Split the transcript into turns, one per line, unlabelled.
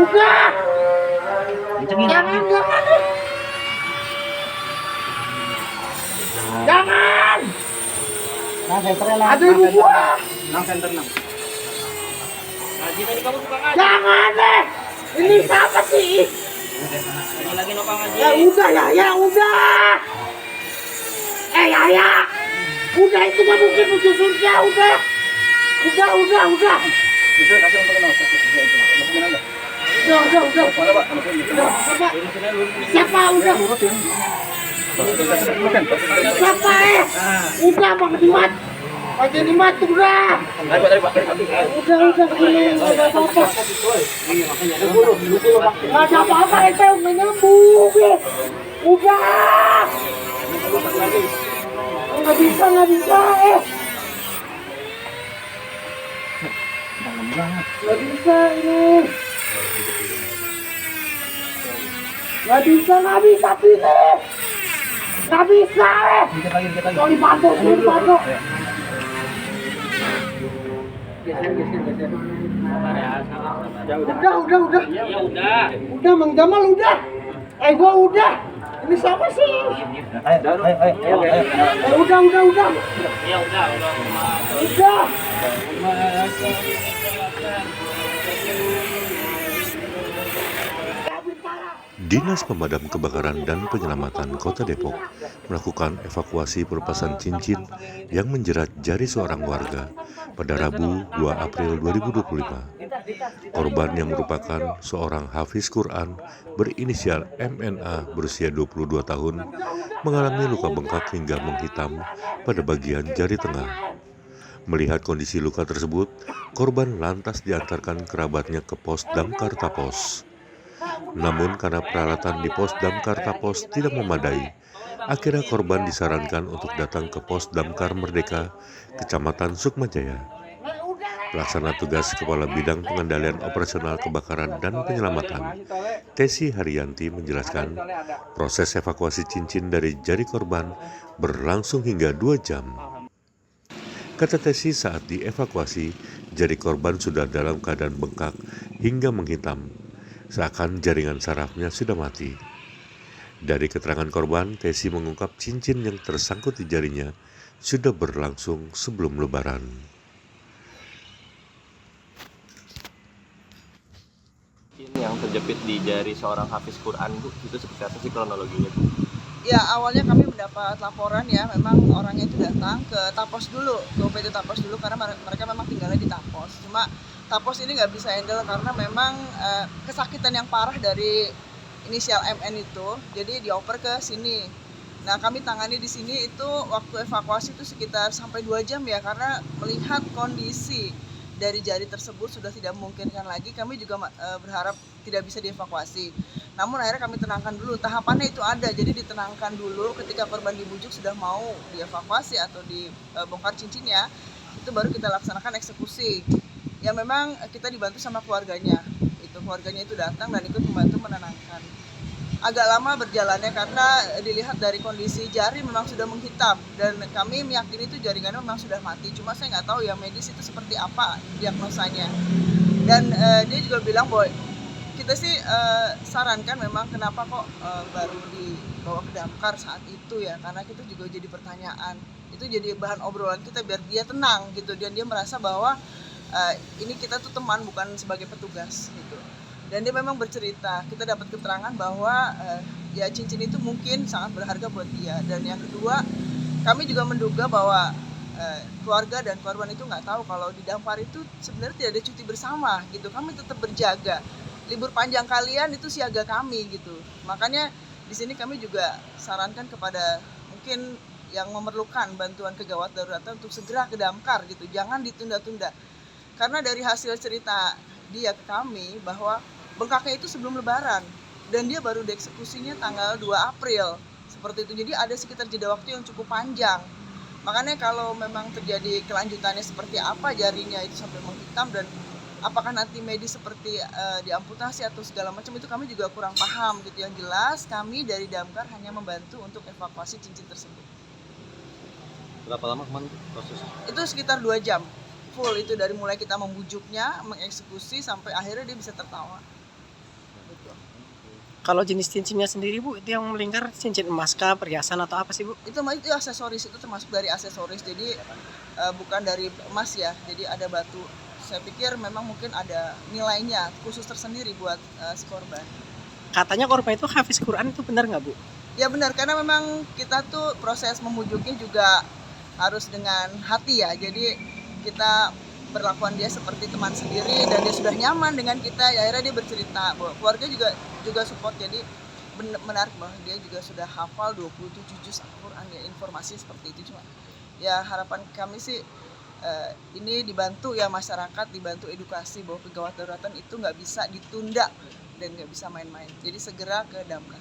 Udah.
Kencengin.
Jangan. Jangan.
Nah, senternya lah.
Aduh, gua.
Center 6.
Ngaji tadi kamu suka ngaji.
Jangan deh. Ini siapa sih?
Ini lagi nopang ngaji.
Ya udah. Ya. Udah itu mah mungkin muncul surga, udah. Udah.
Bisa kasih untuk kenal. Masukin aja.
Udah.
Mana, Pak? Masukin.
Siapa?
Urusannya lu.
Siapa udah?
Urutin.
Siapa Udah Bang Dimat. Pak Dimat udah.
Dari Pak.
Udah gini, enggak ada apa-apa. Enggak ada apa-apa itu enggak nyambung. Udah. Enggak bisa. Enggak bisa ini. Enggak bisa pilih. Enggak bisa.
Dikit lagi.
Kalau dibantu.
Geser.
Sabar ya, sabar.
Udah.
Ya udah.
Udah Mang Jamal udah. Gua udah. Ini siapa sih?
Ayo.
Udah.
Ya udah.
Udah.
Dinas Pemadam Kebakaran dan Penyelamatan Kota Depok melakukan evakuasi pelepasan cincin yang menjerat jari seorang warga pada Rabu 2 April 2025. Korban yang merupakan seorang hafiz Quran berinisial MNA berusia 22 tahun mengalami luka bengkak hingga menghitam pada bagian jari tengah. Melihat kondisi luka tersebut, korban lantas diantarkan kerabatnya ke pos Damkar Tapos. Namun karena peralatan di pos Damkar Tapos tidak memadai, akhirnya korban disarankan untuk datang ke pos Damkar Merdeka, Kecamatan Sukmajaya. Pelaksana tugas Kepala Bidang Pengendalian Operasional Kebakaran dan Penyelamatan, Tesi Haryanti menjelaskan, proses evakuasi cincin dari jari korban berlangsung hingga 2 jam. Kata Tesi, saat dievakuasi, jari korban sudah dalam keadaan bengkak hingga menghitam, seakan jaringan sarafnya sudah mati. Dari keterangan korban, Tesi mengungkap cincin yang tersangkut di jarinya sudah berlangsung sebelum Lebaran.
Yang terjepit di jari seorang hafiz Quran, Bu, itu seperti apa sih kronologinya, Bu?
Ya, awalnya kami mendapat laporan ya, memang orangnya itu datang ke Tapos dulu, ke UPT Tapos dulu karena mereka memang tinggalnya di Tapos. Cuma Tapos ini nggak bisa handle karena memang kesakitan yang parah dari inisial MN itu, jadi dioper ke sini. Nah, kami tangani di sini itu waktu evakuasi itu sekitar sampai 2 jam ya, karena melihat kondisi dari jari tersebut sudah tidak memungkinkan lagi, kami juga berharap tidak bisa dievakuasi. Namun akhirnya kami tenangkan dulu, tahapannya itu ada, jadi ditenangkan dulu ketika korban dibujuk sudah mau dievakuasi atau dibongkar cincinnya, itu baru kita laksanakan eksekusi. Ya memang kita dibantu sama keluarganya itu datang dan ikut membantu menenangkan. Agak lama berjalannya karena dilihat dari kondisi jari memang sudah menghitam dan kami meyakini itu jaringannya memang sudah mati. Cuma saya nggak tahu ya medis itu seperti apa diagnosanya. Dan dia juga bilang bahwa kita sih sarankan memang kenapa kok baru dibawa ke damkar saat itu ya, karena kita juga jadi pertanyaan. Itu jadi bahan obrolan kita biar dia tenang gitu, dan dia merasa bahwa ini kita tuh teman bukan sebagai petugas gitu. Dan dia memang bercerita, kita dapat keterangan bahwa ya cincin itu mungkin sangat berharga buat dia. Dan yang kedua, kami juga menduga bahwa keluarga dan korban itu nggak tahu kalau di Damkar itu sebenarnya tidak ada cuti bersama gitu. Kami tetap berjaga, libur panjang kalian itu siaga kami gitu. Makanya di sini kami juga sarankan kepada mungkin yang memerlukan bantuan kegawat daruratan untuk segera ke Damkar gitu, jangan ditunda-tunda. Karena dari hasil cerita dia ke kami bahwa bengkaknya itu sebelum Lebaran dan dia baru dieksekusinya tanggal 2 April seperti itu. Jadi ada sekitar jeda waktu yang cukup panjang. Makanya kalau memang terjadi kelanjutannya seperti apa jarinya itu sampai menghitam dan apakah nanti medis seperti diamputasi atau segala macam, itu kami juga kurang paham gitu. Yang jelas kami dari Damkar hanya membantu untuk evakuasi cincin tersebut.
Berapa lama kemarin prosesnya?
Itu sekitar 2 jam. full itu dari mulai kita membujuknya, mengeksekusi sampai akhirnya dia bisa tertawa. Gitu.
Kalau jenis cincinnya sendiri Bu, itu yang melingkar cincin emas kah, perhiasan atau apa sih Bu?
Itu aksesoris, itu termasuk dari aksesoris, jadi bukan dari emas ya, jadi ada batu. Saya pikir memang mungkin ada nilainya khusus tersendiri buat si korban.
Katanya korban itu hafiz Quran, itu benar nggak Bu?
Ya benar, karena memang kita tuh proses memujuknya juga harus dengan hati ya, jadi kita perlakuan dia seperti teman sendiri dan dia sudah nyaman dengan kita, ya akhirnya dia bercerita bahwa keluarga juga support, jadi menarik bahwa dia juga sudah hafal 27 juz Al-Quran ya, informasi seperti itu. Cuma ya harapan kami sih ini dibantu ya masyarakat, dibantu edukasi bahwa kegawat daruratan itu nggak bisa ditunda dan nggak bisa main-main, jadi segera ke Damkar.